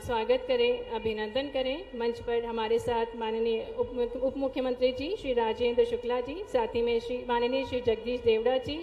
स्वागत करें, अभिनंदन करें। मंच पर हमारे साथ माननीय उप मुख्यमंत्री जी श्री राजेंद्र शुक्ला जी, साथ ही में माननीय श्री जगदीश देवड़ा जी,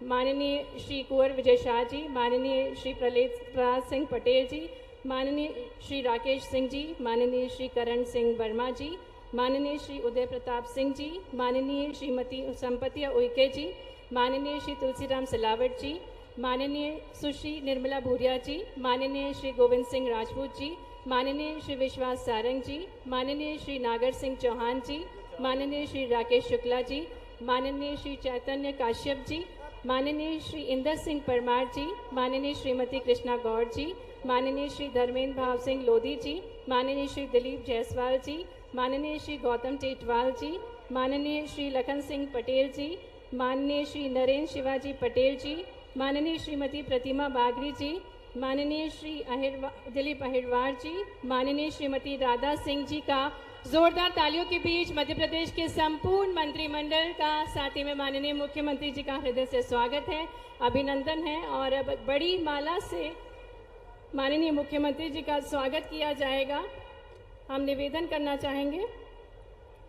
माननीय श्री कुंवर विजय शाह जी, माननीय श्री प्रहलाद सिंह पटेल जी, माननीय श्री राकेश सिंह जी, माननीय श्री करण सिंह वर्मा जी, माननीय श्री उदय प्रताप सिंह जी, माननीय श्रीमती संपतिया उइके जी, माननीय श्री तुलसीराम सिलावट जी, माननीय सुश्री निर्मला भूरिया जी, माननीय श्री गोविंद सिंह राजपूत जी, माननीय श्री विश्वास सारंग जी, माननीय श्री नागर सिंह चौहान जी, माननीय श्री राकेश शुक्ला जी, माननीय श्री चैतन्य काश्यप जी, माननीय श्री इंदर सिंह परमार जी, माननीय श्रीमती कृष्णा गौड़ जी, माननीय श्री धर्मेंद्र भाव सिंह लोधी जी, माननीय श्री दिलीप जायसवाल जी, माननीय श्री गौतम टेटवाल जी, माननीय श्री लखन सिंह पटेल जी, माननीय श्री नरेंद्र शिवाजी पटेल जी, माननीय श्रीमती प्रतिमा बागरी जी, माननीय श्री दिलीप अहिरवार जी, माननीय श्रीमती राधा सिंह जी का जोरदार तालियों के बीच मध्य प्रदेश के संपूर्ण मंत्रिमंडल का, साथ ही में माननीय मुख्यमंत्री जी का हृदय से स्वागत है, अभिनंदन है। और अब बड़ी माला से माननीय मुख्यमंत्री जी का स्वागत किया जाएगा। हम निवेदन करना चाहेंगे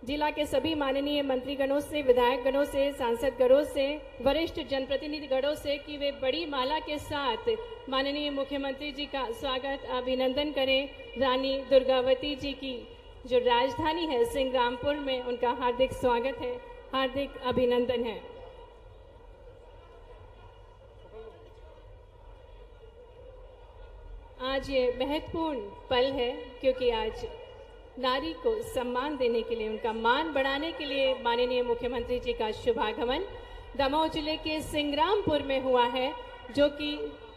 जिला के सभी माननीय मंत्रीगणों से, विधायक गणों से, सांसद गणों से, वरिष्ठ जनप्रतिनिधि गणों से कि वे बड़ी माला के साथ माननीय मुख्यमंत्री जी का स्वागत, अभिनंदन करें। रानी दुर्गावती जी की जो राजधानी है सिंग्रामपुर में, उनका हार्दिक स्वागत है, हार्दिक अभिनंदन है। आज ये महत्वपूर्ण पल है क्योंकि आज नारी को सम्मान देने के लिए, उनका मान बढ़ाने के लिए माननीय मुख्यमंत्री जी का शुभागमन दमोह जिले के सिंग्रामपुर में हुआ है, जो कि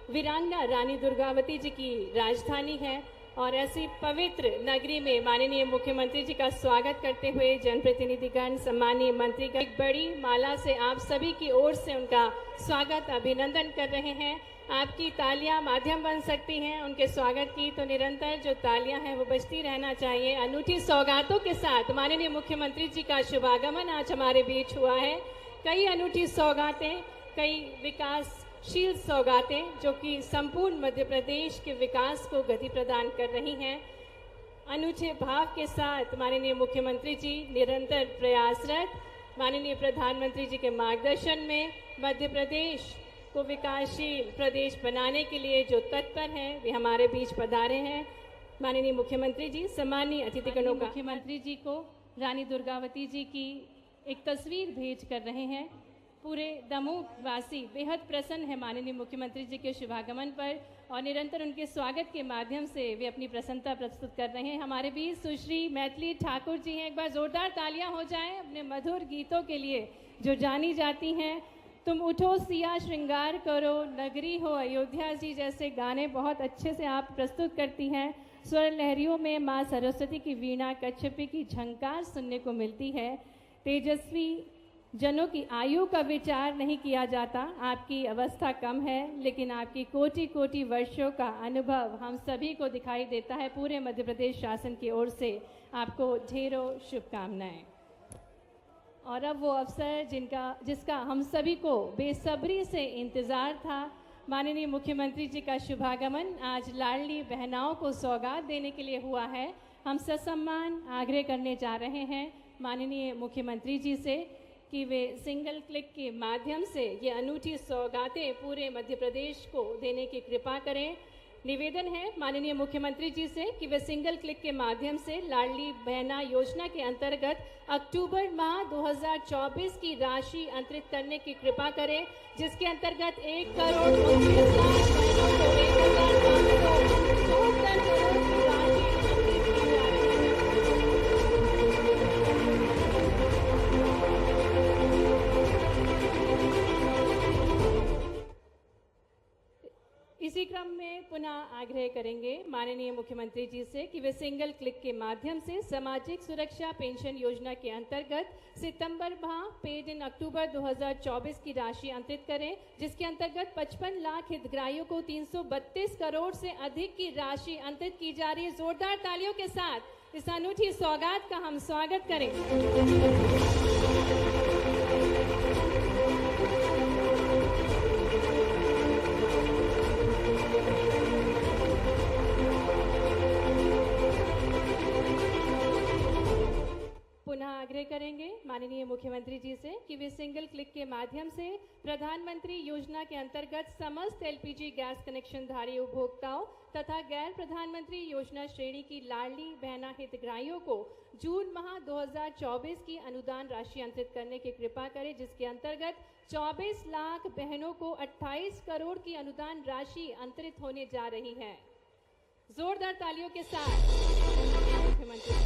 वीरांगना रानी दुर्गावती जी की राजधानी है। और ऐसी पवित्र नगरी में माननीय मुख्यमंत्री जी का स्वागत करते हुए जनप्रतिनिधिगण, सम्मानीय मंत्रीगण एक बड़ी माला से आप सभी की ओर से उनका स्वागत, अभिनंदन कर रहे हैं। आपकी तालियां माध्यम बन सकती हैं उनके स्वागत की, तो निरंतर जो तालियां हैं वो बजती रहना चाहिए। अनूठी सौगातों के साथ माननीय मुख्यमंत्री जी का शुभागमन आज हमारे बीच हुआ है। कई अनूठी सौगातें, कई विकासशील सौगातें जो कि संपूर्ण मध्य प्रदेश के विकास को गति प्रदान कर रही हैं। अनूठे भाव के साथ माननीय मुख्यमंत्री जी निरंतर प्रयासरत, माननीय प्रधानमंत्री जी के मार्गदर्शन में मध्य प्रदेश को विकासशील प्रदेश बनाने के लिए जो तत्पर हैं, वे हमारे बीच पधारे हैं। माननीय मुख्यमंत्री जी सम्मानीय अतिथिगणों का मुख्यमंत्री जी को रानी दुर्गावती जी की एक तस्वीर भेज कर रहे हैं। पूरे दमोह वासी बेहद प्रसन्न है माननीय मुख्यमंत्री जी के शुभागमन पर, और निरंतर उनके स्वागत के माध्यम से वे अपनी प्रसन्नता प्रस्तुत कर रहे हैं। हमारे बीच सुश्री मैथिली ठाकुर जी हैं। एक बार जोरदार तालियां हो जाएं अपने मधुर गीतों के लिए जो जानी जाती हैं। तुम उठो सिया श्रृंगार करो, नगरी हो अयोध्या जी जैसे गाने बहुत अच्छे से आप प्रस्तुत करती हैं। स्वर लहरियों में माँ सरस्वती की वीणा कच्छपी की झंकार सुनने को मिलती है। तेजस्वी जनों की आयु का विचार नहीं किया जाता, आपकी अवस्था कम है, लेकिन आपकी कोटि कोटि वर्षों का अनुभव हम सभी को दिखाई देता है। पूरे मध्य प्रदेश शासन की ओर से आपको ढेरों शुभकामनाएं। और अब वो अवसर जिसका हम सभी को बेसब्री से इंतज़ार था, माननीय मुख्यमंत्री जी का शुभागमन आज लाडली बहनाओं को सौगात देने के लिए हुआ है। हम ससम्मान आग्रह करने जा रहे हैं माननीय मुख्यमंत्री जी से कि वे सिंगल क्लिक के माध्यम से ये अनूठी सौगातें पूरे मध्य प्रदेश को देने की कृपा करें। निवेदन है माननीय मुख्यमंत्री जी से कि वे सिंगल क्लिक के माध्यम से लाडली बहना योजना के अंतर्गत अक्टूबर माह 2024 की राशि अंतरित करने की कृपा करें, जिसके अंतर्गत 1 करोड़ 29 लाख बहनों को 1,574 करोड़ की राशि अंतरित की जा रही है। इसी क्रम में पुनः आग्रह करेंगे माननीय मुख्यमंत्री जी से कि वे सिंगल क्लिक के माध्यम से सामाजिक सुरक्षा पेंशन योजना के अंतर्गत सितंबर माह पेड इन अक्टूबर 2024 की राशि अंतरित करें, जिसके अंतर्गत 55 लाख हितग्राहियों को 332 करोड़ से अधिक की राशि अंतरित की जा रही है। जोरदार तालियों के साथ इस अनूठी सौगात का हम स्वागत करें। आग्रह करेंगे माननीय मुख्यमंत्री जी से कि वे सिंगल क्लिक के माध्यम से प्रधानमंत्री योजना के अंतर्गत समस्त एलपीजी गैस कनेक्शन धारी उपभोक्ताओं तथा गैर प्रधानमंत्री योजना श्रेणी की लाडली बहना हितग्राहियों को जून माह 2024 की अनुदान राशि अंतरित करने की कृपा करें, जिसके अंतर्गत 24 लाख बहनों को 28 करोड़ की अनुदान राशि अंतरित होने जा रही है। जोरदार तालियों के साथ मुख्यमंत्री।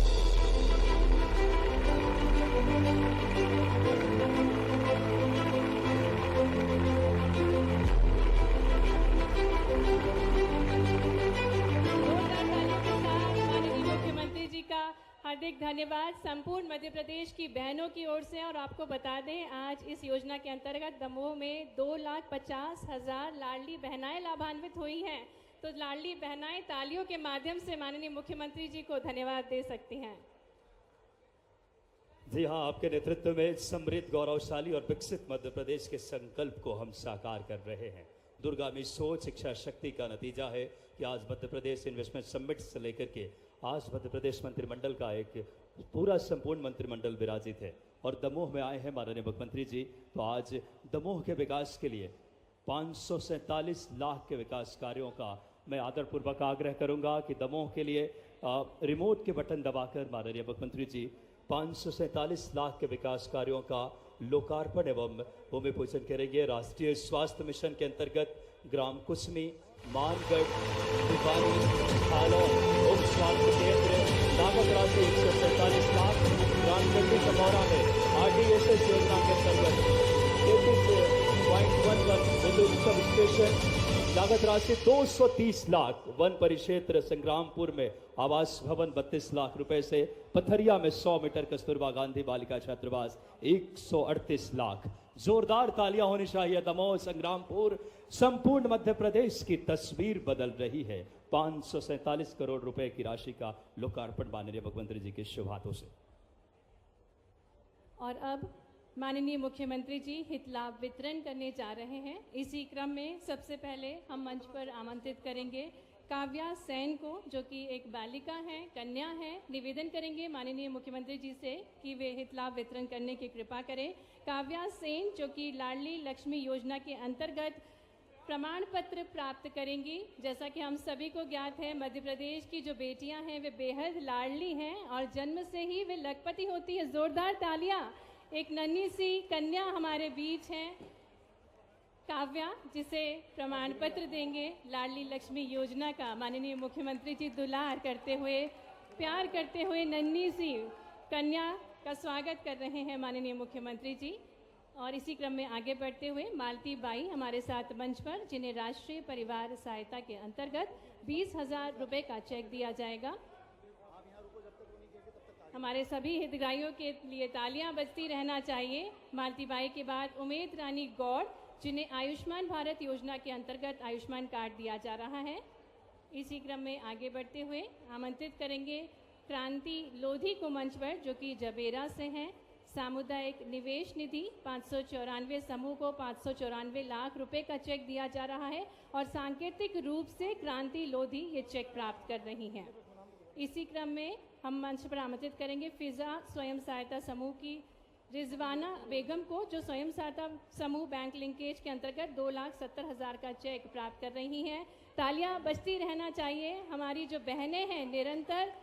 हार्दिक धन्यवाद संपूर्ण मध्य प्रदेश की बहनों की ओर से। और आपको बता दें, आज इस योजना के अंतर्गत दमोह में 2,50,000 लाडली बहनाएं लाभान्वित हुई हैं। तो लाडली बहनाएं तालियों के माध्यम से माननीय मुख्यमंत्री जी को धन्यवाद दे सकती हैं। जी हाँ, आपके नेतृत्व में समृद्ध, गौरवशाली और विकसित मध्य प्रदेश के संकल्प को हम साकार कर रहे हैं। दूरगामी सोच, इच्छा शक्ति का नतीजा है कि आज मध्य प्रदेश इन्वेस्टमेंट समिट से लेकर के आज मध्य प्रदेश मंत्रिमंडल का एक पूरा संपूर्ण मंत्रिमंडल विराजित है और दमोह में आए हैं माननीय मुख्यमंत्री जी। तो आज दमोह के विकास के लिए 547 लाख के विकास कार्यों का मैं आदरपूर्वक आग्रह करूंगा कि दमोह के लिए रिमोट के बटन दबाकर माननीय मुख्यमंत्री जी 547 लाख के विकास कार्यों का लोकार्पण एवं भूमि पूजन करेंगे। राष्ट्रीय स्वास्थ्य मिशन के अंतर्गत ग्राम कुसमी, मानगढ़, भिवानी, खालौन उप स्वास्थ्य केंद्र लागत राशि 147 लाख। रामगढ़ कमौरा में RDSS योजना के अंतर्गत 33.11 विद्युत सब स्टेशन लागत राशि 230 लाख। वन परिक्षेत्र संग्रामपुर में आवास भवन 32 लाख रुपए से। पथरिया में 100 मीटर कस्तूरबा गांधी बालिका छात्रावास 138 लाख। जोरदार तालियां होनी चाहिए। दमोह, संग्रामपुर, संपूर्ण मध्य प्रदेश की तस्वीर बदल रही है। 547 करोड़ रुपए की राशि का लोकार्पण माननीय मुख्यमंत्री जी के शुभ हाथों से। और अब माननीय मुख्यमंत्री जी हित लाभ वितरण करने जा रहे हैं। इसी क्रम में सबसे पहले हम मंच पर आमंत्रित करेंगे काव्या सेन को, जो कि एक बालिका है, कन्या है। निवेदन करेंगे माननीय मुख्यमंत्री जी से कि वे हित लाभ वितरण करने की कृपा करें। काव्या सेन जो कि लाडली लक्ष्मी योजना के अंतर्गत प्रमाण पत्र प्राप्त करेंगी। जैसा कि हम सभी को ज्ञात है, मध्य प्रदेश की जो बेटियां हैं वे बेहद लाडली हैं और जन्म से ही वे लखपति होती है। जोरदार तालियां। एक नन्ही सी कन्या हमारे बीच हैं, काव्या, जिसे प्रमाण पत्र देंगे लाडली लक्ष्मी योजना का। माननीय मुख्यमंत्री जी दुलार करते हुए, प्यार करते हुए नन्ही सी कन्या का स्वागत कर रहे हैं माननीय मुख्यमंत्री जी। और इसी क्रम में आगे बढ़ते हुए मालती बाई हमारे साथ मंच पर, जिन्हें राष्ट्रीय परिवार सहायता के अंतर्गत 20,000 रुपए का चेक दिया जाएगा। हमारे सभी हितग्राहियों के लिए तालियां बजती रहना चाहिए। मालती बाई के बाद उमेद रानी गौड़, जिन्हें आयुष्मान भारत योजना के अंतर्गत आयुष्मान कार्ड दिया जा रहा है। इसी क्रम में आगे बढ़ते हुए आमंत्रित करेंगे क्रांति लोधी को मंच पर, जो कि जबेरा से हैं। सामुदायिक निवेश निधि 594 समूह को 594 लाख रुपए का चेक दिया जा रहा है और सांकेतिक रूप से क्रांति लोधी ये चेक प्राप्त कर रही हैं। इसी क्रम में हम मंच पर आमंत्रित करेंगे फिजा स्वयं सहायता समूह की रिजवाना बेगम को, जो स्वयं सहायता समूह बैंक लिंकेज के अंतर्गत 2,70,000 का चेक प्राप्त कर रही हैं। तालियां बजती रहना चाहिए। हमारी जो बहनें हैं निरंतर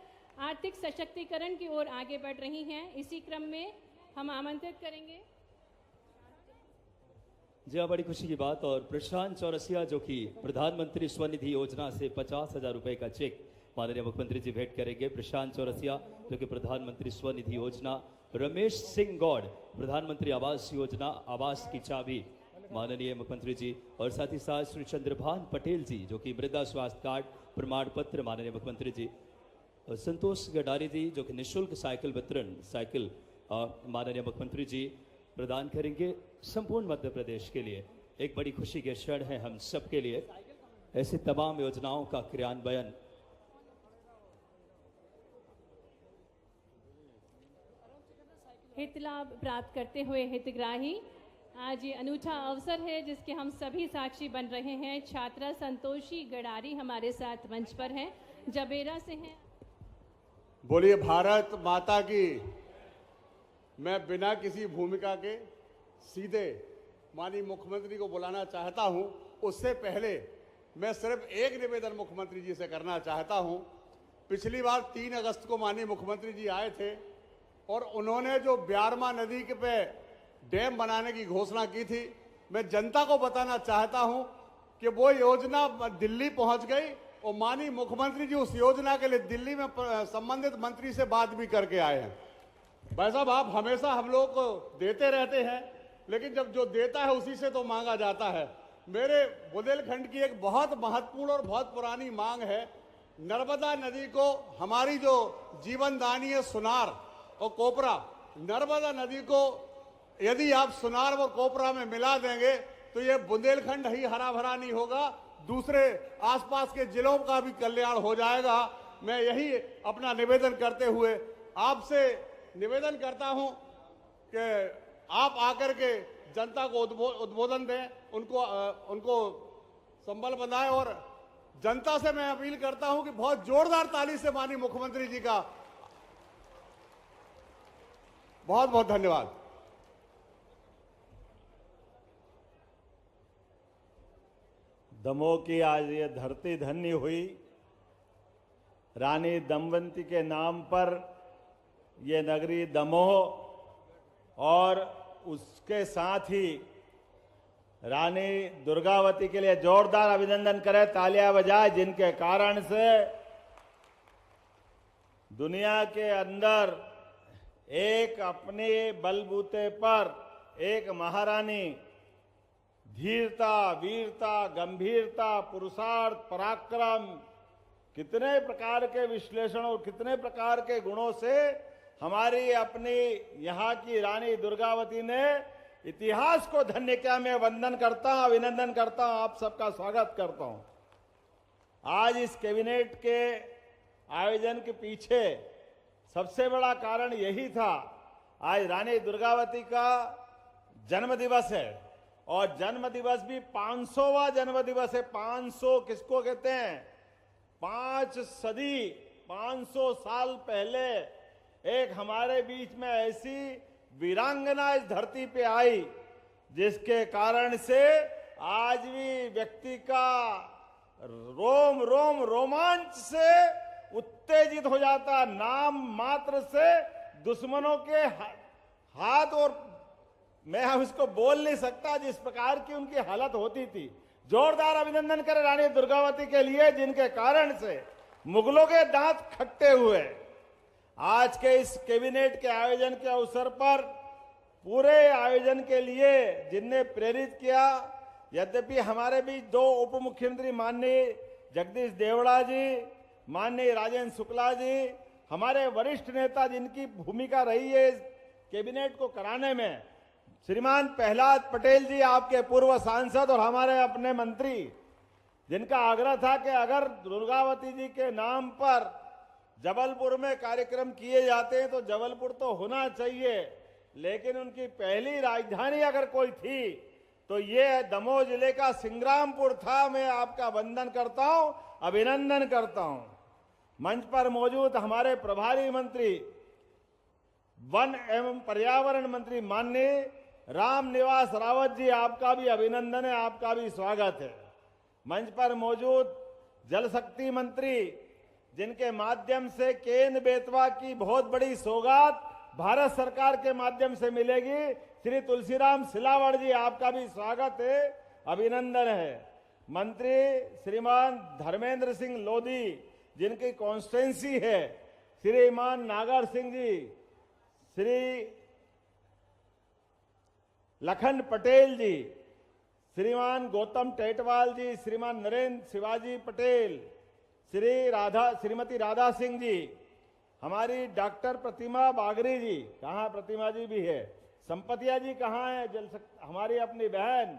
आर्थिक सशक्तिकरण की ओर आगे बढ़ रही हैं। इसी क्रम में हम आमंत्रित करेंगे जी हाँ, बड़ी खुशी की बात। और प्रशांत चौरसिया जो कि प्रधानमंत्री स्वनिधि योजना से 50,000 रुपए का चेक माननीय मुख्यमंत्री जी भेंट करेंगे। प्रशांत चौरसिया जो कि प्रधानमंत्री स्वनिधि योजना। रमेश सिंह गौड़ प्रधानमंत्री आवास योजना, आवास की चाबी माननीय मुख्यमंत्री जी। और साथ ही साथ श्री चंद्रभान पटेल जी जो कि मृदा स्वास्थ्य कार्ड प्रमाण पत्र माननीय मुख्यमंत्री जी। और संतोष गडारी जी जो कि निःशुल्क साइकिल वितरण माननीय मुख्यमंत्री जी प्रदान करेंगे संपूर्ण मध्य प्रदेश के लिए। एक बड़ी खुशी के क्षण है हम सब के लिए। ऐसी तमाम योजनाओं का क्रियान्वयन हित लाभ प्राप्त करते हुए हितग्राही, आज ये अनूठा अवसर है जिसके हम सभी साक्षी बन रहे हैं। छात्रा संतोषी गडारी हमारे साथ मंच पर हैं, जबेरा से हैं। बोलिए भारत माता की। मैं बिना किसी भूमिका के सीधे माननीय मुख्यमंत्री को बुलाना चाहता हूं। उससे पहले मैं सिर्फ एक निवेदन मुख्यमंत्री जी से करना चाहता हूं। पिछली बार 3 अगस्त को माननीय मुख्यमंत्री जी आए थे और उन्होंने जो ब्यारमा नदी के पे डैम बनाने की घोषणा की थी, मैं जनता को बताना चाहता हूं कि वो योजना दिल्ली पहुंच गई और माननीय मुख्यमंत्री जी उस योजना के लिए दिल्ली में संबंधित मंत्री से बात भी करके आए हैं। भाई साहब, आप हमेशा हम लोग को देते रहते हैं, लेकिन जब जो देता है उसी से तो मांगा जाता है। मेरे बुंदेलखंड की एक बहुत महत्वपूर्ण और बहुत पुरानी मांग है, नर्मदा नदी को हमारी जो जीवनदानी है सुनार और कोपरा, नर्मदा नदी को यदि आप सुनार और कोपरा में मिला देंगे तो ये बुंदेलखंड ही हरा भरा नहीं होगा, दूसरे आसपास के जिलों का भी कल्याण हो जाएगा। मैं यही अपना निवेदन करते हुए आपसे निवेदन करता हूं कि आप आकर के जनता को उद्बोधन दें, उनको संबल बनाएं और जनता से मैं अपील करता हूं कि बहुत जोरदार ताली से माननीय मुख्यमंत्री जी का बहुत बहुत धन्यवाद। दमोह की आज ये धरती धन्य हुई। रानी दमवंती के नाम पर ये नगरी दमोह और उसके साथ ही रानी दुर्गावती के लिए जोरदार अभिनंदन करें, तालियां बजाएं, जिनके कारण से दुनिया के अंदर एक अपने बलबूते पर एक महारानी धीरता, वीरता, गंभीरता, पुरुषार्थ, पराक्रम, कितने प्रकार के विश्लेषण और कितने प्रकार के गुणों से हमारी अपनी यहाँ की रानी दुर्गावती ने इतिहास को धन्य किया। मैं वंदन करता हूं, अभिनंदन करता हूं, आप सबका स्वागत करता हूं। आज इस कैबिनेट के आयोजन के पीछे सबसे बड़ा कारण यही था, आज रानी दुर्गावती का जन्म दिवस है और जन्म दिवस भी 500वां जन्म दिवस है। 500 किसको कहते हैं? 5 सदी, 500 साल पहले एक हमारे बीच में ऐसी वीरांगना इस धरती पे आई, जिसके कारण से आज भी व्यक्ति का रोम रोम रोमांच से उत्तेजित हो जाता। नाम मात्र से दुश्मनों के हाथ, और मैं उसको बोल नहीं सकता जिस प्रकार की उनकी हालत होती थी। जोरदार अभिनंदन करें रानी दुर्गावती के लिए, जिनके कारण से मुगलों के दांत खट्टे हुए। आज के इस कैबिनेट के आयोजन के अवसर पर पूरे आयोजन के लिए जिनने प्रेरित किया, यद्यपि हमारे बीच 2 उप मुख्यमंत्री माननीय जगदीश देवड़ा जी, माननीय राजेंद्र शुक्ला जी, हमारे वरिष्ठ नेता जिनकी भूमिका रही है इस कैबिनेट को कराने में, श्रीमान प्रहलाद पटेल जी, आपके पूर्व सांसद और हमारे अपने मंत्री, जिनका आग्रह था कि अगर दुर्गावती जी के नाम पर जबलपुर में कार्यक्रम किए जाते हैं तो जबलपुर तो होना चाहिए, लेकिन उनकी पहली राजधानी अगर कोई थी तो ये दमोह जिले का सिंग्रामपुर था। मैं आपका वंदन करता हूं, अभिनंदन करता हूं। मंच पर मौजूद हमारे प्रभारी मंत्री वन एवं पर्यावरण मंत्री माननीय रामनिवास रावत जी, आपका भी अभिनंदन है, आपका भी स्वागत है। मंच पर मौजूद जल शक्ति मंत्री, जिनके माध्यम से केन बेतवा की बहुत बड़ी सौगात भारत सरकार के माध्यम से मिलेगी, श्री तुलसीराम सिलावड़ जी, आपका भी स्वागत है, अभिनंदन है। मंत्री श्रीमान धर्मेंद्र सिंह लोधी, जिनकी कॉन्स्टिट्यूंसी है, श्रीमान नागर सिंह जी, श्री लखन पटेल जी, श्रीमान गौतम टेटवाल जी, श्रीमान नरेंद्र शिवाजी पटेल, श्रीमती राधा सिंह जी, हमारी डॉक्टर प्रतिमा बागरी जी, कहाँ प्रतिमा जी भी है, संपतिया जी कहाँ है, हमारी अपनी बहन,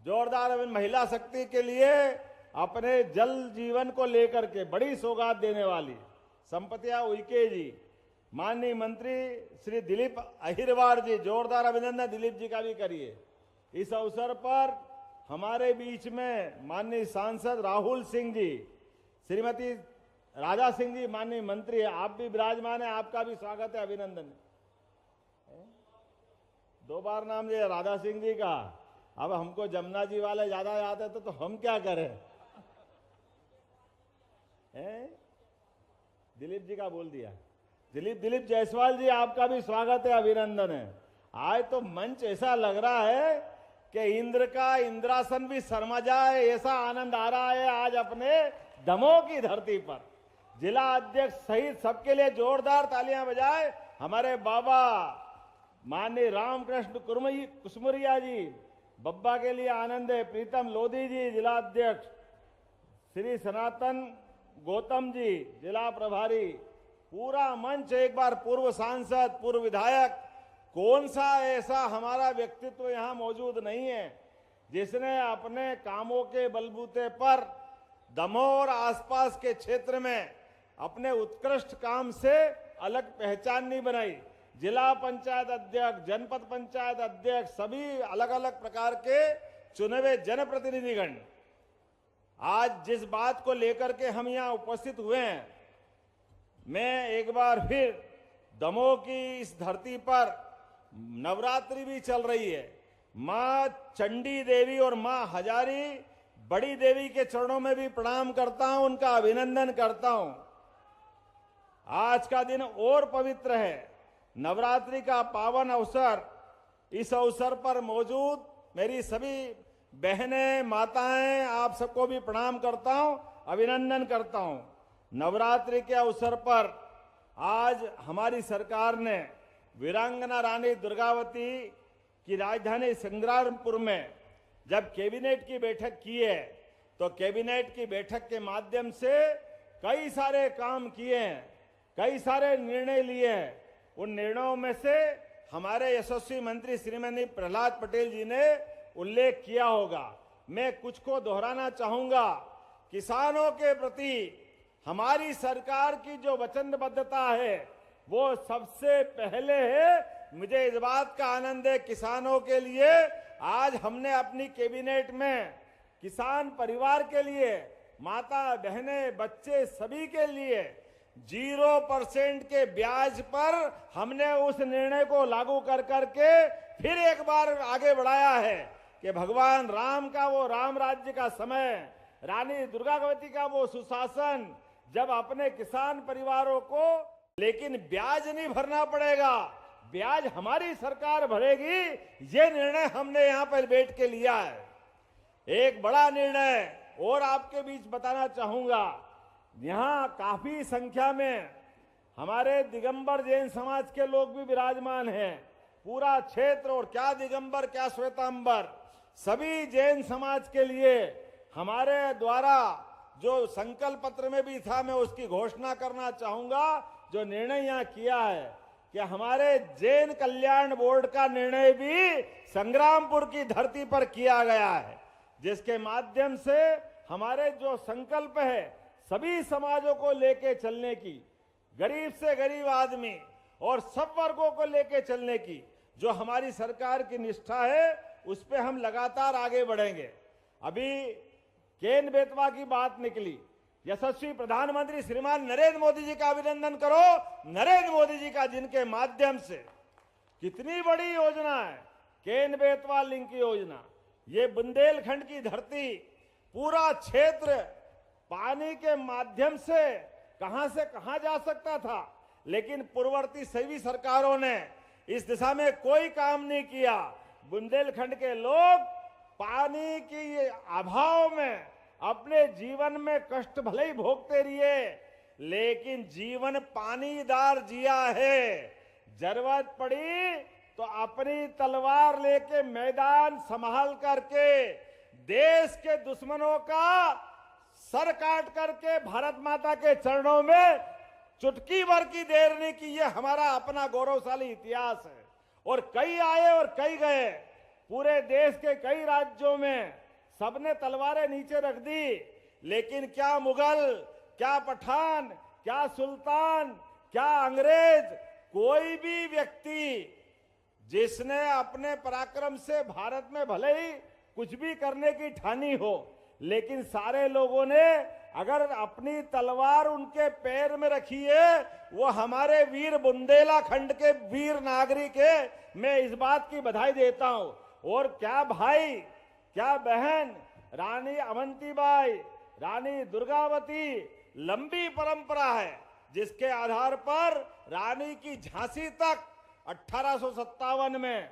जोरदार महिला शक्ति के लिए अपने जल जीवन को लेकर के बड़ी सौगात देने वाली संपतिया उइके जी, माननीय मंत्री श्री दिलीप अहिरवार जी, जोरदार अभिनंदन दिलीप जी का भी करिए। इस अवसर पर हमारे बीच में माननीय सांसद राहुल सिंह जी, श्रीमती राजा सिंह जी, माननीय मंत्री, आप भी विराजमान है, आपका भी स्वागत है, अभिनंदन। 2 बार नाम लिया राधा सिंह जी का। अब हमको जमुना जी वाले ज्यादा याद है तो हम क्या करें? दिलीप जी का बोल दिया। दिलीप जायसवाल जी, आपका भी स्वागत है, अभिनंदन है। आज तो मंच ऐसा लग रहा है कि इंद्र का इंद्रासन भी शर्मा जाए, ऐसा आनंद आ रहा है आज अपने दमोह की धरती पर। जिला अध्यक्ष सहित सबके लिए जोरदार तालियां बजाए। हमारे बाबा माननीय रामकृष्ण कुसमुरिया जी, बब्बा के लिए आनंद है। प्रीतम लोधी जी जिला अध्यक्ष, श्री सनातन गौतम जी जिला प्रभारी, पूरा मंच एक बार पूर्व सांसद, पूर्व विधायक, कौन सा ऐसा हमारा व्यक्तित्व यहाँ मौजूद नहीं है जिसने अपने कामों के बलबूते पर दमोह और आसपास के क्षेत्र में अपने उत्कृष्ट काम से अलग पहचान नहीं बनाई। जिला पंचायत अध्यक्ष, जनपद पंचायत अध्यक्ष, सभी अलग अलग प्रकार के चुने हुए जनप्रतिनिधिगण आज जिस बात को लेकर के हम यहाँ उपस्थित हुए हैं, मैं एक बार फिर दमोह की इस धरती पर नवरात्रि भी चल रही है, मां चंडी देवी और मां हजारी बड़ी देवी के चरणों में भी प्रणाम करता हूं, उनका अभिनंदन करता हूं। आज का दिन और पवित्र है, नवरात्रि का पावन अवसर। इस अवसर पर मौजूद मेरी सभी बहनें, माताएं, आप सबको भी प्रणाम करता हूं, अभिनंदन करता हूं। नवरात्रि के अवसर पर आज हमारी सरकार ने वीरांगना रानी दुर्गावती की राजधानी संग्रामपुर में जब कैबिनेट की बैठक की है, तो कैबिनेट की बैठक के माध्यम से कई सारे काम किए हैं, कई सारे निर्णय लिए हैं। उन निर्णयों में से हमारे यशस्वी मंत्री श्रीमती प्रहलाद पटेल जी ने उल्लेख किया होगा। मैं कुछ को दोहराना चाहूंगा। किसानों के प्रति हमारी सरकार की जो वचनबद्धता है वो सबसे पहले है। मुझे इस बात का आनंद है, किसानों के लिए आज हमने अपनी कैबिनेट में किसान परिवार के लिए, माता बहनें बच्चे सभी के लिए 0% के ब्याज पर हमने उस निर्णय को लागू कर करके फिर एक बार आगे बढ़ाया है कि भगवान राम का वो राम राज्य का समय, रानी दुर्गावती का वो सुशासन, जब अपने किसान परिवारों को लेकिन ब्याज नहीं भरना पड़ेगा, ब्याज हमारी सरकार भरेगी, ये निर्णय हमने यहां पर बैठ के लिया है। एक बड़ा निर्णय और आपके बीच बताना चाहूंगा। यहां काफी संख्या में हमारे दिगंबर जैन समाज के लोग भी विराजमान हैं। पूरा क्षेत्र, और क्या दिगंबर क्या श्वेतांबर, सभी जैन समाज के लिए हमारे द्वारा जो संकल्प पत्र में भी था, मैं उसकी घोषणा करना चाहूंगा। जो निर्णय यहाँ किया है कि हमारे जैन कल्याण बोर्ड का निर्णय भी संग्रामपुर की धरती पर किया गया है, जिसके माध्यम से हमारे जो संकल्प है सभी समाजों को लेके चलने की, गरीब से गरीब आदमी और सब वर्गों को लेके चलने की जो हमारी सरकार की निष्ठा है, उस पे हम लगातार आगे बढ़ेंगे। अभी केन बेतवा की बात निकली, यशस्वी प्रधानमंत्री श्रीमान नरेंद्र मोदी जी का अभिनंदन करो। नरेंद्र मोदी जी का, जिनके माध्यम से कितनी बड़ी योजना है केन बेतवा लिंक योजना, ये बुंदेलखंड की धरती, पूरा क्षेत्र पानी के माध्यम से कहां जा सकता था, लेकिन पूर्ववर्ती सभी सरकारों ने इस दिशा में कोई काम नहीं किया। बुंदेलखंड के लोग पानी के अभाव में अपने जीवन में कष्ट भले ही भोगते रहिए, लेकिन जीवन पानीदार जिया है। जरूरत पड़ी तो अपनी तलवार लेके मैदान संभाल करके देश के दुश्मनों का सर काट करके भारत माता के चरणों में चुटकी भर की देर नहीं की। ये हमारा अपना गौरवशाली इतिहास है। और कई आए और कई गए, पूरे देश के कई राज्यों में सबने तलवारें नीचे रख दी, लेकिन क्या मुगल, क्या पठान, क्या सुल्तान, क्या अंग्रेज, कोई भी व्यक्ति जिसने अपने पराक्रम से भारत में भले ही कुछ भी करने की ठानी हो, लेकिन सारे लोगों ने अगर अपनी तलवार उनके पैर में रखी है, वो हमारे वीर बुंदेलाखंड के वीर नागरिक है, मैं इस बात की बधाई देता हूं। और क्या भाई, क्या बहन, रानी अवंतीबाई, रानी दुर्गावती, लंबी परंपरा है जिसके आधार पर रानी की झांसी तक 1857 में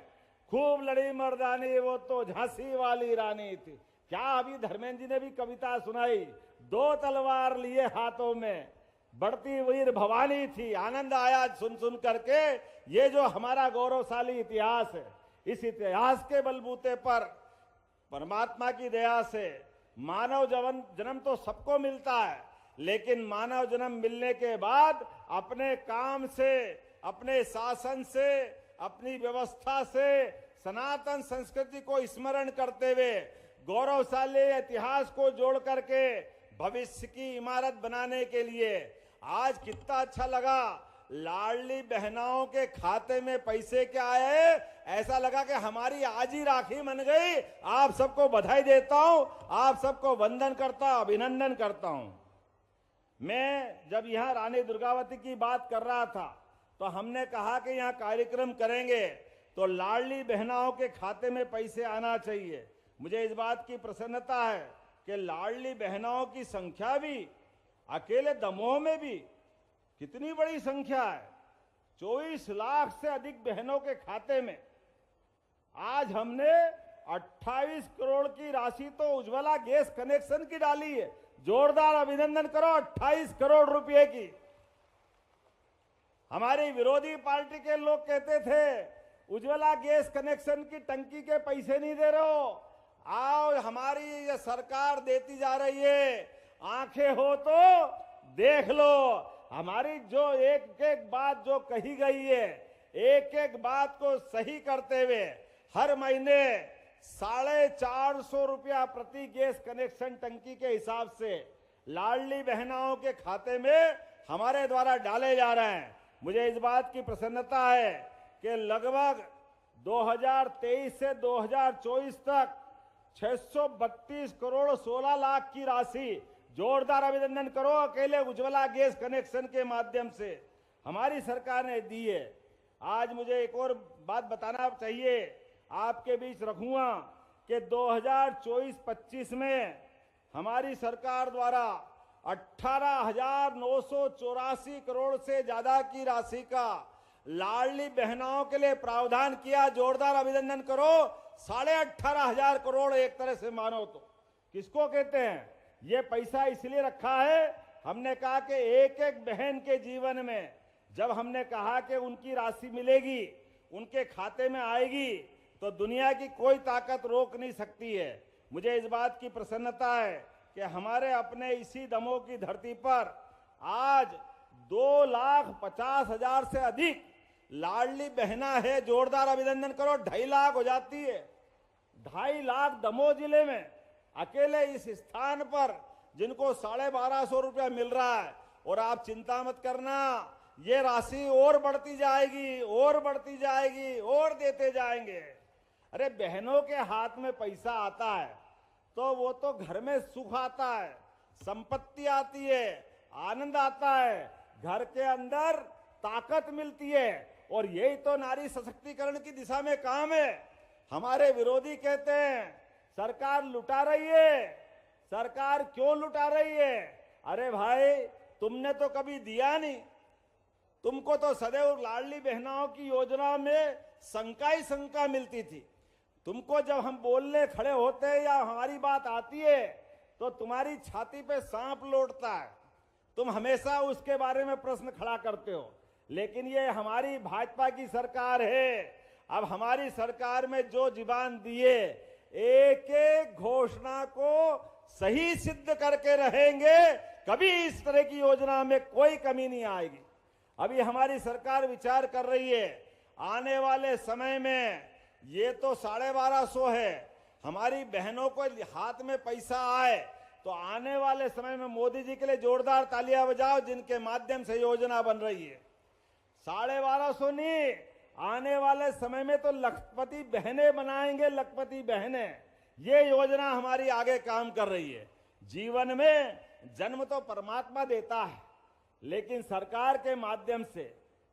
खूब लड़ी मर्दानी, वो तो झांसी वाली रानी थी। क्या अभी धर्मेंद्र जी ने भी कविता सुनाई, 2 तलवार लिए हाथों में, बढ़ती वीर भवानी थी। आनंद आया सुन सुन करके। ये जो हमारा गौरवशाली इतिहास है, इस इतिहास के बलबूते पर परमात्मा की दया से मानव जन्म तो सबको मिलता है, लेकिन मानव जन्म मिलने के बाद अपने काम से, अपने शासन से, अपनी व्यवस्था से सनातन संस्कृति को स्मरण करते हुए गौरवशाली इतिहास को जोड़ करके भविष्य की इमारत बनाने के लिए आज कितना अच्छा लगा। लाडली बहनाओं के खाते में पैसे क्या आए, ऐसा लगा कि हमारी आज ही राखी बन गई। आप सबको बधाई देता हूं, आप सबको वंदन करता हूं, अभिनंदन करता हूं। मैं जब यहां रानी दुर्गावती की बात कर रहा था तो हमने कहा कि यहां कार्यक्रम करेंगे तो लाडली बहनाओं के खाते में पैसे आना चाहिए। मुझे इस बात की प्रसन्नता है कि लाडली बहनाओं की संख्या भी अकेले दमोह में भी कितनी बड़ी संख्या है, 24 लाख से अधिक बहनों के खाते में। आज हमने 28 करोड़ की राशि तो उज्ज्वला गैस कनेक्शन की डाली है। जोरदार अभिनंदन करो 28 करोड़ रुपए की। हमारी विरोधी पार्टी के लोग कहते थे उज्ज्वला गैस कनेक्शन की टंकी के पैसे नहीं दे रहे हो, आओ हमारी ये सरकार देती जा रही है, आंखें हो तो देख लो। हमारी जो एक एक बात जो कही गई है, एक एक बात को सही करते हुए हर महीने 450 रुपया प्रति गैस कनेक्शन टंकी के हिसाब से लाडली बहनाओं के खाते में हमारे द्वारा डाले जा रहे हैं। मुझे इस बात की प्रसन्नता है कि लगभग 2023 से 2024 तक 632 करोड़ 16 लाख की राशि, जोरदार अभिनंदन करो, अकेले उज्ज्वला गैस कनेक्शन के माध्यम से हमारी सरकार ने दी है। आज मुझे एक और बात बताना चाहिए, आपके बीच रखूंगा कि 2024-25 में हमारी सरकार द्वारा 18,984 करोड़ से ज्यादा की राशि का लाडली बहनाओं के लिए प्रावधान किया। जोरदार अभिनंदन करो। 18,500 करोड़ एक तरह से मानो तो किसको कहते हैं। ये पैसा इसलिए रखा है, हमने कहा कि एक एक बहन के जीवन में जब हमने कहा कि उनकी राशि मिलेगी, उनके खाते में आएगी, तो दुनिया की कोई ताकत रोक नहीं सकती है। मुझे इस बात की प्रसन्नता है कि हमारे अपने इसी दमोह की धरती पर आज 2,50,000 से अधिक लाडली बहना है। जोरदार अभिनंदन करो। 2.5 लाख हो जाती है। 2.5 लाख दमोह जिले में अकेले इस स्थान पर जिनको 1250 रुपया मिल रहा है। और आप चिंता मत करना, ये राशि और बढ़ती जाएगी, और बढ़ती जाएगी, और देते जाएंगे। अरे बहनों के हाथ में पैसा आता है तो वो तो घर में सुख आता है, संपत्ति आती है, आनंद आता है, घर के अंदर ताकत मिलती है। और यही तो नारी सशक्तिकरण की दिशा में काम है। हमारे विरोधी कहते हैं सरकार लुटा रही है, सरकार क्यों लुटा रही है। अरे भाई, तुमने तो कभी दिया नहीं। तुमको तो सदैव लाडली बहनाओं की योजना में शंका ही शंका मिलती थी। तुमको जब हम बोलने खड़े होते हैं या हमारी बात आती है तो तुम्हारी छाती पे सांप लौटता है। तुम हमेशा उसके बारे में प्रश्न खड़ा करते हो। लेकिन ये हमारी भाजपा की सरकार है। अब हमारी सरकार में जो जुबान दिए, एक एक घोषणा को सही सिद्ध करके रहेंगे। कभी इस तरह की योजना में कोई कमी नहीं आएगी। अभी हमारी सरकार विचार कर रही है, आने वाले समय में ये तो 1250 है, हमारी बहनों को हाथ में पैसा आए तो आने वाले समय में मोदी जी के लिए जोरदार तालियां बजाओ, जिनके माध्यम से योजना बन रही है। 1250 नहीं, आने वाले समय में तो लखपति बहनें बनाएंगे, लखपति बहनें। ये योजना हमारी आगे काम कर रही है। जीवन में जन्म तो परमात्मा देता है, लेकिन सरकार के माध्यम से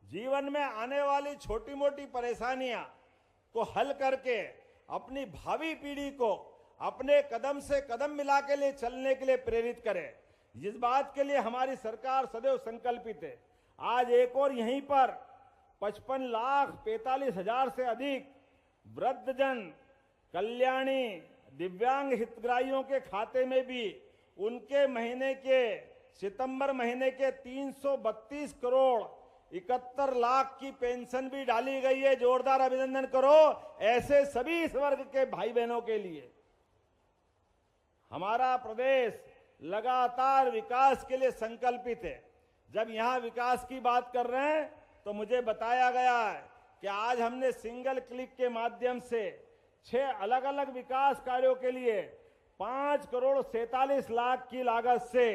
जीवन में आने वाली छोटी मोटी परेशानियां को हल करके अपनी भावी पीढ़ी को अपने कदम से कदम मिला के लिए चलने के लिए प्रेरित करें। इस बात के लिए हमारी सरकार सदैव संकल्पित है। आज एक और यहीं पर 55,45,000 से अधिक वृद्धजन कल्याणी दिव्यांग हितग्राहियों के खाते में भी उनके महीने के सितंबर महीने के 332 करोड़ 71 लाख की पेंशन भी डाली गई है। जोरदार अभिनंदन करो ऐसे सभी इस वर्ग के भाई बहनों के लिए। हमारा प्रदेश लगातार विकास के लिए संकल्पित है। जब यहां विकास की बात कर रहे हैं तो मुझे बताया गया है कि आज हमने सिंगल क्लिक के माध्यम से 6 अलग अलग विकास कार्यों के लिए 5 करोड़ 47 लाख की लागत से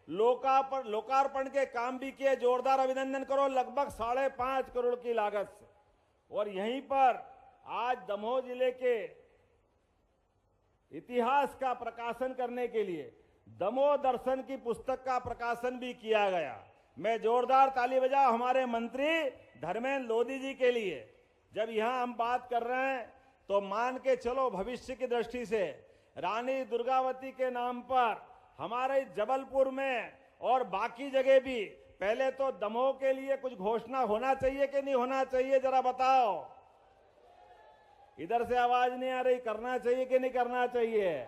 लोकार्पण के काम भी किए। जोरदार अभिनंदन करो लगभग 5.5 करोड़ की लागत से। और यहीं पर आज दमोह जिले के इतिहास का प्रकाशन करने के लिए दमोह दर्शन की पुस्तक का प्रकाशन भी किया गया। मैं जोरदार ताली बजाऊं हमारे मंत्री धर्मेंद्र लोधी जी के लिए। जब यहां हम बात कर रहे हैं तो मान के चलो भविष्य की दृष्टि से रानी दुर्गावती के नाम पर हमारे जबलपुर में और बाकी जगह भी पहले तो दमोह के लिए कुछ घोषणा होना चाहिए कि नहीं होना चाहिए, जरा बताओ। इधर से आवाज नहीं आ रही, करना चाहिए कि नहीं करना चाहिए?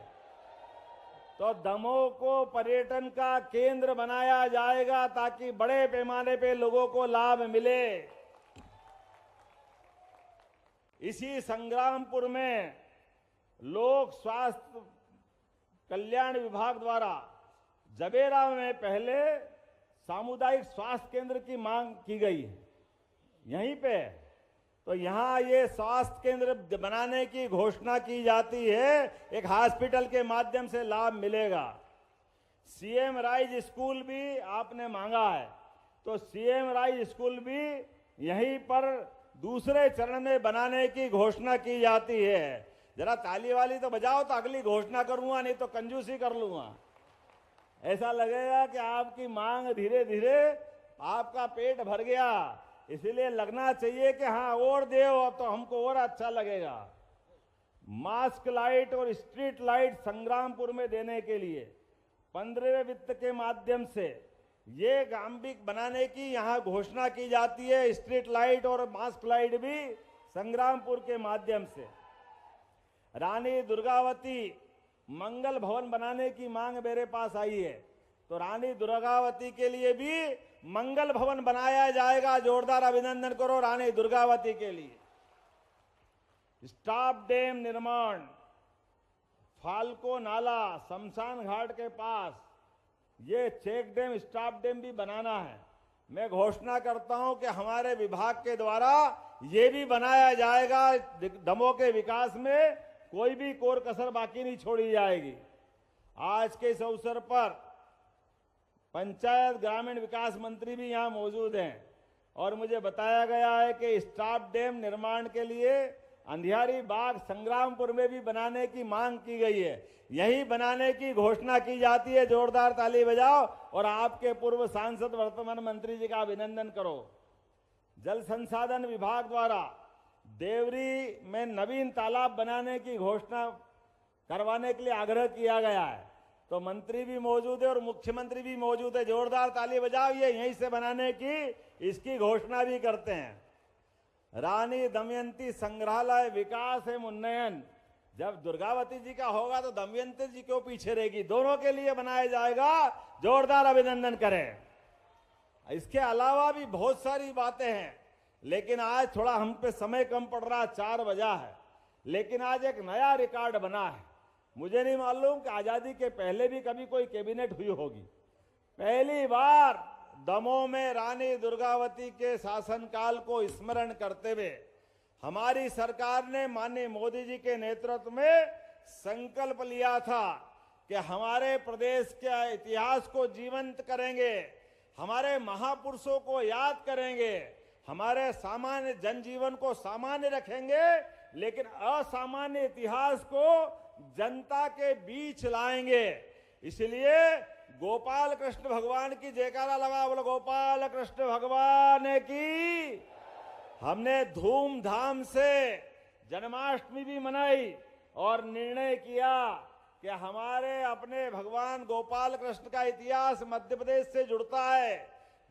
तो दमोह को पर्यटन का केंद्र बनाया जाएगा ताकि बड़े पैमाने पे लोगों को लाभ मिले। इसी संग्रामपुर में लोक स्वास्थ्य कल्याण विभाग द्वारा जबेरा में पहले सामुदायिक स्वास्थ्य केंद्र की मांग की गई है यहीं पे। तो यहां ये स्वास्थ्य केंद्र बनाने की घोषणा की जाती है, एक हॉस्पिटल के माध्यम से लाभ मिलेगा। सीएम राइज स्कूल भी आपने मांगा है, तो सीएम राइज स्कूल भी यहीं पर दूसरे चरण में बनाने की घोषणा की जाती है। जरा ताली वाली तो बजाओ तो अगली घोषणा करूंगा, नहीं तो कंजूसी कर लूंगा। ऐसा लगेगा कि आपकी मांग धीरे धीरे आपका पेट भर गया, इसलिए लगना चाहिए कि हाँ और दो तो हमको और अच्छा लगेगा। मास्क लाइट और स्ट्रीट लाइट संग्रामपुर में देने के लिए 15वें वित्त के माध्यम से ये गांबिक बनाने की यहाँ घोषणा की जाती है। स्ट्रीट लाइट और मास्क लाइट भी संग्रामपुर के माध्यम से। रानी दुर्गावती मंगल भवन बनाने की मांग मेरे पास आई है, तो रानी दुर्गावती के लिए भी मंगल भवन बनाया जाएगा। जोरदार अभिनंदन करो रानी दुर्गावती के लिए। स्टॉप डैम निर्माण फाल्को नाला शमशान घाट के पास ये चेक डैम स्टॉप डैम भी बनाना है। मैं घोषणा करता हूं कि हमारे विभाग के द्वारा ये भी बनाया जाएगा। दमोह के विकास में कोई भी कोर कसर बाकी नहीं छोड़ी जाएगी। आज के इस अवसर पर पंचायत ग्रामीण विकास मंत्री भी यहां मौजूद हैं और मुझे बताया गया है कि स्टॉप डैम निर्माण के लिए अंधियारी बाग संग्रामपुर में भी बनाने की मांग की गई है। यही बनाने की घोषणा की जाती है। जोरदार ताली बजाओ और आपके पूर्व सांसद वर्तमान मंत्री जी का अभिनंदन करो। जल संसाधन विभाग द्वारा देवरी में नवीन तालाब बनाने की घोषणा करवाने के लिए आग्रह किया गया है, तो मंत्री भी मौजूद है और मुख्यमंत्री भी मौजूद है। जोरदार ताली बजाओ, ये यहीं से बनाने की इसकी घोषणा भी करते हैं। रानी दमयंती संग्रहालय विकास एवं उन्नयन जब दुर्गावती जी का होगा तो दमयंती जी क्यों पीछे रहेगी, दोनों के लिए बनाया जाएगा। जोरदार अभिनंदन करें। इसके अलावा भी बहुत सारी बातें हैं, लेकिन आज थोड़ा हम पे समय कम पड़ रहा, 4 बजा है, लेकिन आज एक नया रिकॉर्ड बना है। मुझे नहीं मालूम कि आजादी के पहले भी कभी कोई कैबिनेट हुई होगी। पहली बार दमोह में रानी दुर्गावती के शासनकाल को स्मरण करते हुए हमारी सरकार ने माननीय मोदी जी के नेतृत्व में संकल्प लिया था कि हमारे प्रदेश के इतिहास को जीवंत करेंगे, हमारे महापुरुषों को याद करेंगे, हमारे सामान्य जनजीवन को सामान्य रखेंगे, लेकिन असामान्य इतिहास को जनता के बीच लाएंगे। इसलिए गोपाल कृष्ण भगवान की जयकारा लगा, बोलो गोपाल कृष्ण भगवान की। हमने धूमधाम से जन्माष्टमी भी मनाई और निर्णय किया कि हमारे अपने भगवान गोपाल कृष्ण का इतिहास मध्य प्रदेश से जुड़ता है।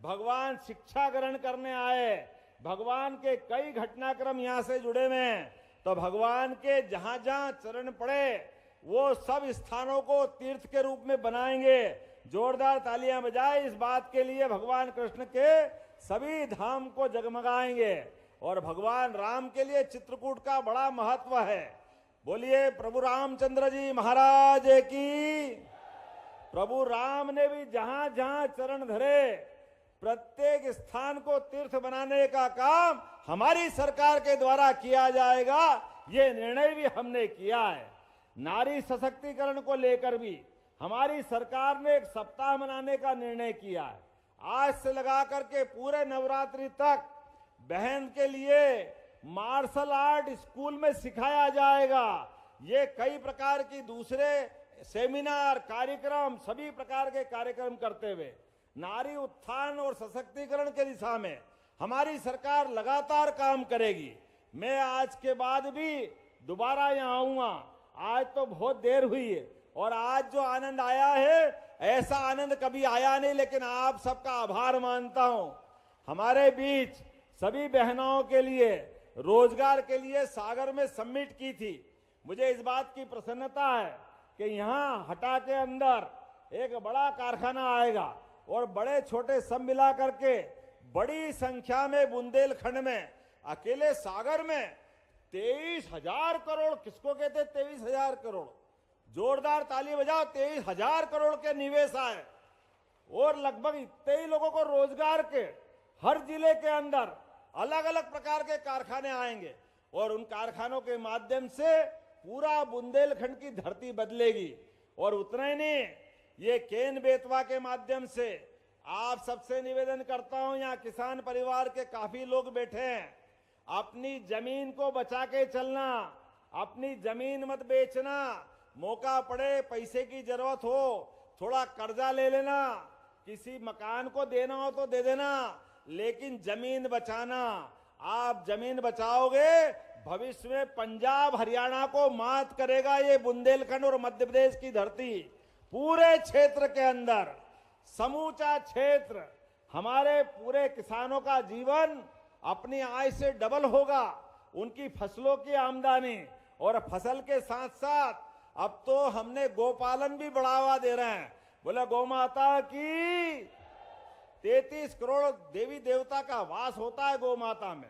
भगवान शिक्षा ग्रहण करने आए, भगवान के कई घटनाक्रम यहां से जुड़े हुए हैं, तो भगवान के जहां जहां चरण पड़े वो सब स्थानों को तीर्थ के रूप में बनाएंगे। जोरदार तालियां बजाए इस बात के लिए, भगवान कृष्ण के सभी धाम को जगमगाएंगे। और भगवान राम के लिए चित्रकूट का बड़ा महत्व है। बोलिए प्रभु रामचंद्र जी महाराज की। प्रभु राम ने भी जहां जहां चरण धरे, प्रत्येक स्थान को तीर्थ बनाने का काम हमारी सरकार के द्वारा किया जाएगा, ये निर्णय भी हमने किया है। नारी सशक्तिकरण को लेकर भी हमारी सरकार ने एक सप्ताह मनाने का निर्णय किया है। आज से लगा करके पूरे नवरात्रि तक बहन के लिए मार्शल आर्ट स्कूल में सिखाया जाएगा। ये कई प्रकार की दूसरे सेमिनार कार्यक्रम, सभी प्रकार के कार्यक्रम करते हुए नारी उत्थान और सशक्तिकरण के दिशा में हमारी सरकार लगातार काम करेगी। मैं आज के बाद भी दोबारा यहाँ आऊंगा। आज तो बहुत देर हुई है और आज जो आनंद आया है ऐसा आनंद कभी आया नहीं, लेकिन आप सबका आभार मानता हूं। हमारे बीच सभी बहनों के लिए रोजगार के लिए सागर में समिट की थी। मुझे इस बात की प्रसन्नता है कि यहाँ हटा के अंदर एक बड़ा कारखाना आएगा और बड़े छोटे सब मिला करके बड़ी संख्या में बुंदेलखंड में, अकेले सागर में 23,000 करोड़, किसको कहते 23,000 करोड़, जोरदार ताली बजाओ, 23,000 करोड़ के निवेश आए और लगभग इतने ही लोगों को रोजगार के हर जिले के अंदर अलग अलग प्रकार के कारखाने आएंगे और उन कारखानों के माध्यम से पूरा बुंदेलखंड की धरती बदलेगी। और उतना ही नहीं, ये केन बेतवा के माध्यम से आप सबसे निवेदन करता हूं, यहाँ किसान परिवार के काफी लोग बैठे हैं, अपनी जमीन को बचा के चलना, अपनी जमीन मत बेचना। मौका पड़े, पैसे की जरूरत हो, थोड़ा कर्जा ले लेना, किसी मकान को देना हो तो दे देना, लेकिन जमीन बचाना। आप जमीन बचाओगे, भविष्य में पंजाब हरियाणा को मात करेगा ये बुंदेलखंड और मध्य प्रदेश की धरती। पूरे क्षेत्र के अंदर, समूचा क्षेत्र, हमारे पूरे किसानों का जीवन अपनी आय से डबल होगा, उनकी फसलों की आमदनी, और फसल के साथ साथ अब तो हमने गोपालन भी बढ़ावा दे रहे हैं। बोले गौ माता की। 33 करोड़ देवी देवता का वास होता है गौ माता में।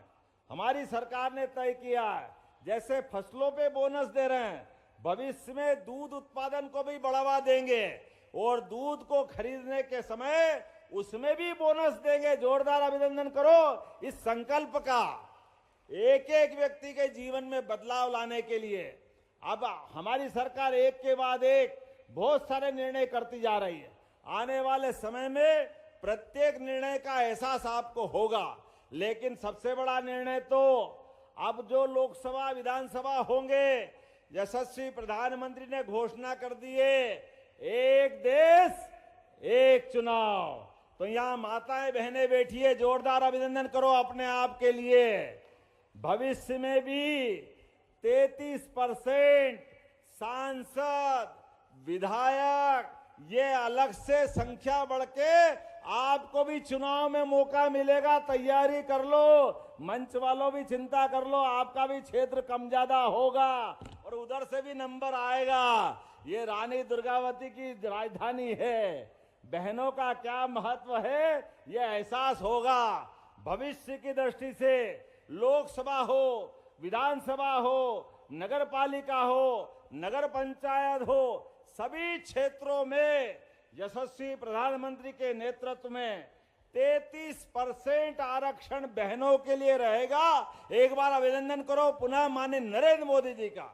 हमारी सरकार ने तय किया है, जैसे फसलों पे बोनस दे रहे हैं, भविष्य में दूध उत्पादन को भी बढ़ावा देंगे और दूध को खरीदने के समय उसमें भी बोनस देंगे। जोरदार अभिनंदन करो इस संकल्प का, एक एक व्यक्ति के जीवन में बदलाव लाने के लिए। अब हमारी सरकार एक के बाद एक बहुत सारे निर्णय करती जा रही है। आने वाले समय में प्रत्येक निर्णय का एहसास आपको होगा, लेकिन सबसे बड़ा निर्णय तो अब जो लोकसभा विधानसभा होंगे, यशस्वी प्रधानमंत्री ने घोषणा कर दी है, एक देश एक चुनाव। तो यहां माताएं बहनें बैठी है, जोरदार अभिनंदन करो अपने आप के लिए। भविष्य में भी 33% सांसद, विधायक, ये अलग से संख्या बढ़ के आपको भी चुनाव में मौका मिलेगा। तैयारी कर लो, मंच वालों भी चिंता कर लो, आपका भी क्षेत्र कम ज्यादा होगा और उधर से भी नंबर आएगा। ये रानी दुर्गावती की राजधानी है, बहनों का क्या महत्व है ये एहसास होगा। भविष्य की दृष्टि से लोकसभा हो, विधानसभा हो, नगर पालिका हो, नगर पंचायत हो, सभी क्षेत्रों में यशस्वी प्रधानमंत्री के नेतृत्व में 33% आरक्षण बहनों के लिए रहेगा। एक बार अभिनंदन करो पुनः माननीय नरेंद्र मोदी जी का।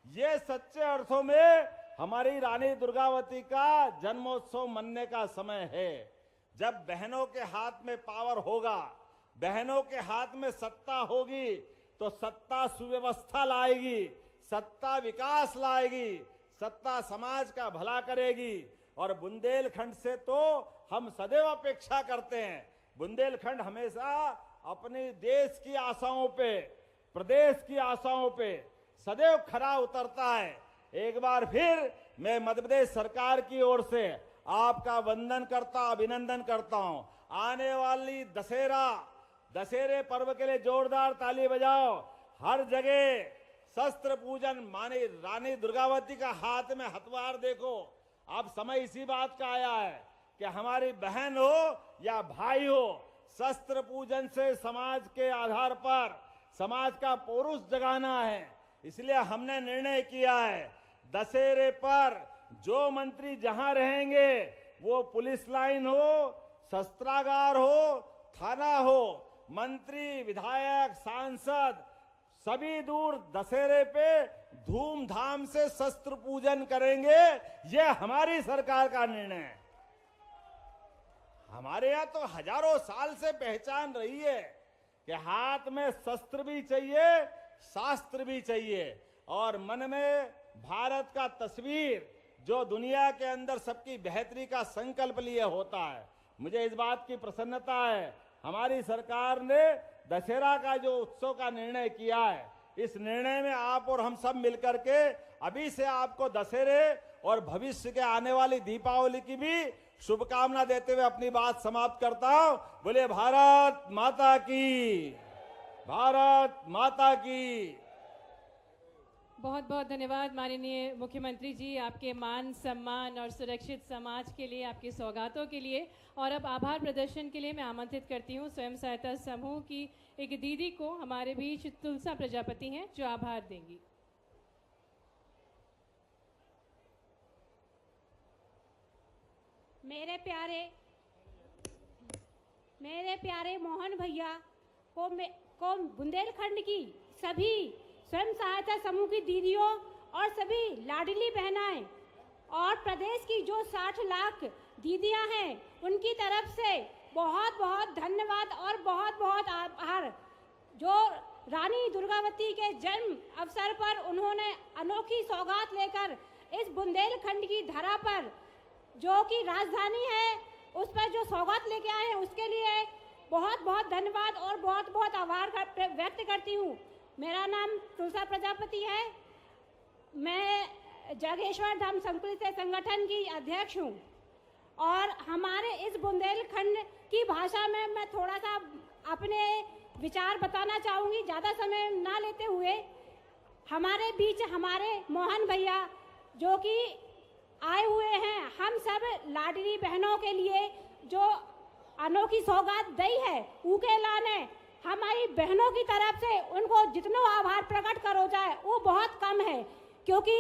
ये सच्चे अर्थों में हमारी रानी दुर्गावती का जन्मोत्सव मनने का समय है। जब बहनों के हाथ में पावर होगा, बहनों के हाथ में सत्ता होगी, तो सत्ता सुव्यवस्था लाएगी, सत्ता विकास लाएगी, सत्ता समाज का भला करेगी। और बुंदेलखंड से तो हम सदैव अपेक्षा करते हैं। बुंदेलखंड हमेशा अपने देश की आशाओं पे, प्रदेश की आशाओं पे सदैव खरा उतरता है। एक बार फिर मैं मध्य प्रदेश सरकार की ओर से आपका वंदन करता, अभिनंदन करता हूं। आने वाली दशहरे पर्व के लिए जोरदार ताली बजाओ। हर जगह शस्त्र पूजन, माने रानी दुर्गावती का हाथ में हथवार देखो। अब समय इसी बात का आया है कि हमारी बहन हो या भाई हो, शस्त्र पूजन से समाज के आधार पर समाज का पौरुष जगाना है। इसलिए हमने निर्णय किया है दशहरे पर जो मंत्री जहां रहेंगे, वो पुलिस लाइन हो, शस्त्रागार हो, थाना हो, मंत्री, विधायक, सांसद सभी दूर दशहरे पे धूमधाम से शस्त्र पूजन करेंगे। ये हमारी सरकार का निर्णय है। हमारे यहाँ तो हजारों साल से पहचान रही है कि हाथ में शस्त्र भी चाहिए, शास्त्र भी चाहिए, और मन में भारत का तस्वीर जो दुनिया के अंदर सबकी बेहतरी का संकल्प लिए होता है। मुझे इस बात की प्रसन्नता है, हमारी सरकार ने दशहरा का जो उत्सव का निर्णय किया है, इस निर्णय में आप और हम सब मिलकर के अभी से आपको दशहरे और भविष्य के आने वाली दीपावली की भी शुभकामना देते हुए अपनी बात समाप्त करता हूं। बोले भारत माता की, भारत माता की। बहुत बहुत धन्यवाद माननीय मुख्यमंत्री जी, आपके मान सम्मान और सुरक्षित समाज के लिए, आपकी सौगातों के लिए। और अब आभार प्रदर्शन के लिए मैं आमंत्रित करती हूँ स्वयं सहायता समूह की एक दीदी को। हमारे बीच तुलसा प्रजापति हैं जो आभार देंगी। मेरे प्यारे मोहन भैया को बुंदेलखंड की सभी स्वयं सहायता समूह की दीदियों और सभी लाडली बहनाएं और प्रदेश की जो 60 लाख दीदियां हैं, उनकी तरफ से बहुत बहुत धन्यवाद और बहुत बहुत आभार। जो रानी दुर्गावती के जन्म अवसर पर उन्होंने अनोखी सौगात लेकर इस बुंदेलखंड की धरा पर, जो कि राजधानी है, उस पर जो सौगात लेके आए हैं, उसके लिए बहुत बहुत धन्यवाद और बहुत बहुत आभार व्यक्त करती हूँ। मेरा नाम तुलसा प्रजापति है। मैं जागेश्वर धाम संकुलित संगठन की अध्यक्ष हूँ। और हमारे इस बुंदेलखंड की भाषा में मैं थोड़ा सा अपने विचार बताना चाहूँगी, ज़्यादा समय ना लेते हुए। हमारे बीच हमारे मोहन भैया जो कि आए हुए हैं, हम सब लाडली बहनों के लिए जो अनोखी सौगात दी है, उनके लाने हमारी बहनों की तरफ से उनको जितना आभार प्रकट करो जाए वो बहुत कम है। क्योंकि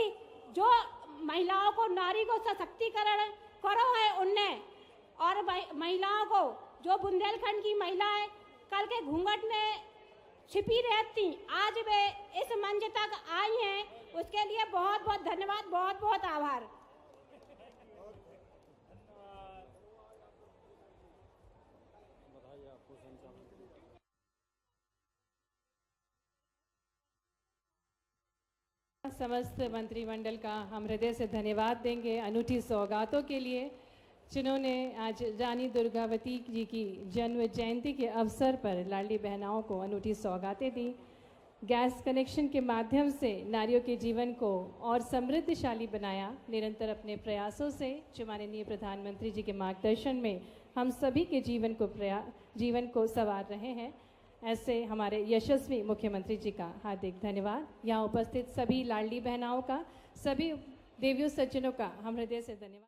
जो महिलाओं को, नारी को सशक्तिकरण करो है उनने, और महिलाओं को, जो बुंदेलखंड की महिलाएं कल के घूंघट में छिपी रहती, आज वे इस मंच तक आई हैं, उसके लिए बहुत बहुत धन्यवाद, बहुत बहुत आभार। समस्त मंत्रिमंडल का हम हृदय से धन्यवाद देंगे अनूठी सौगातों के लिए, जिन्होंने आज रानी दुर्गावती जी की जन्म जयंती के अवसर पर लाडली बहनाओं को अनूठी सौगातें दी। गैस कनेक्शन के माध्यम से नारियों के जीवन को और समृद्धशाली बनाया। निरंतर अपने प्रयासों से जो माननीय प्रधानमंत्री जी के मार्गदर्शन में हम सभी के जीवन को संवार रहे हैं, ऐसे हमारे यशस्वी मुख्यमंत्री जी का हार्दिक धन्यवाद। यहाँ उपस्थित सभी लाडली बहनाओं का, सभी देवियों सज्जनों का हम हृदय से धन्यवाद।